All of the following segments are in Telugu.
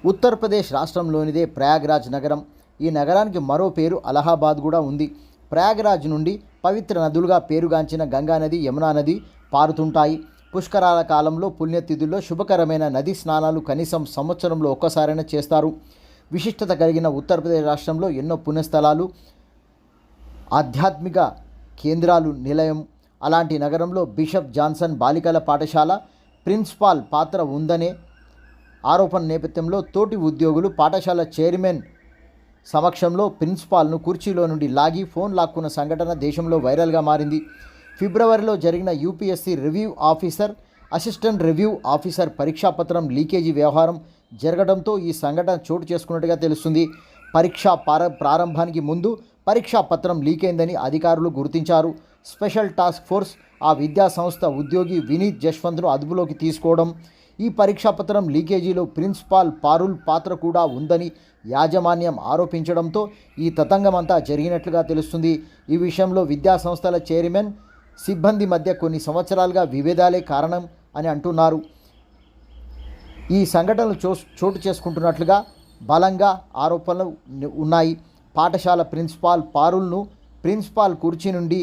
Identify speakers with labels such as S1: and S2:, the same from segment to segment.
S1: ఉత్తరప్రదేశ్ రాష్ట్రంలోనిదే ప్రయాగ్రాజ్ నగరం. ఈ నగరానికి మరో పేరు అలహాబాద్ కూడా ఉంది. ప్రయాగ్రాజ్ నుండి పవిత్ర నదులుగా పేరుగాంచిన గంగా నది, యమునా నది పారుతుంటాయి. పుష్కరాల కాలంలో పుణ్యతిథుల్లో శుభకరమైన నది స్నానాలు కనీసం సంవత్సరంలో ఒక్కసారైనా చేస్తారు. విశిష్టత కలిగిన ఉత్తరప్రదేశ్ రాష్ట్రంలో ఎన్నో పుణ్యస్థలాలు, ఆధ్యాత్మిక కేంద్రాలు నిలయం. అలాంటి నగరంలో బిషప్ జాన్సన్ బాలికల పాఠశాల ప్రిన్సిపాల్ పాత్ర ఉందనే ఆరోపణ నేపథ్యంలో తోటి ఉద్యోగులు పాఠశాల చైర్మన్ సమక్షంలో ప్రిన్సిపాల్ను కుర్చీలో నుండి లాగి ఫోన్ లాక్కున్న సంఘటన దేశంలో వైరల్గా మారింది. ఫిబ్రవరిలో జరిగిన UPSC review officer, assistant review officer పరీక్షాపత్రం లీకేజీ వ్యవహారం జరగడంతో ఈ సంఘటన చోటు చేసుకున్నట్టుగా తెలుస్తుంది. పరీక్షా ప్రారంభానికి ముందు పరీక్షా పత్రం లీకైందని అధికారులు గుర్తించారు. స్పెషల్ టాస్క్ ఫోర్స్ ఆ విద్యా సంస్థ ఉద్యోగి వినీత్ జశ్వంత్ను అదుపులోకి తీసుకోవడం, ఈ పరీక్షాపత్రం లీకేజీలో ప్రిన్సిపాల్ పారుల్ పాత్ర కూడా ఉందని యాజమాన్యం ఆరోపించడంతో ఈ తతంగమంతా జరిగినట్లుగా తెలుస్తుంది. ఈ విషయంలో విద్యా సంస్థల చైర్మన్, సిబ్బంది మధ్య కొన్ని సంవత్సరాలుగా విభేదాలే కారణం అని అంటున్నారు. ఈ సంఘటనలు చోటు చేసుకుంటున్నట్లుగా బలంగా ఆరోపణలు ఉన్నాయి. పాఠశాల ప్రిన్సిపాల్ పారుల్ను ప్రిన్సిపాల్ కుర్చీ నుండి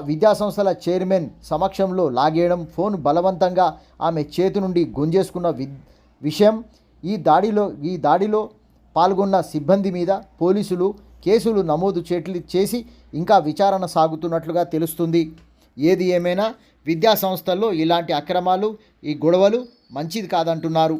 S1: విద్యాసంస్థల చైర్మన్ సమక్షంలో లాగేయడం, ఫోన్ బలవంతంగా ఆమె చేతి నుండి గుంజేసుకున్న విషయం, ఈ దాడిలో పాల్గొన్న సిబ్బంది మీద పోలీసులు కేసులు నమోదు చేసి ఇంకా విచారణ సాగుతున్నట్లుగా తెలుస్తుంది. ఏది ఏమైనా విద్యాసంస్థల్లో ఇలాంటి అక్రమాలు, ఈ గొడవలు మంచిది కాదంటున్నారు.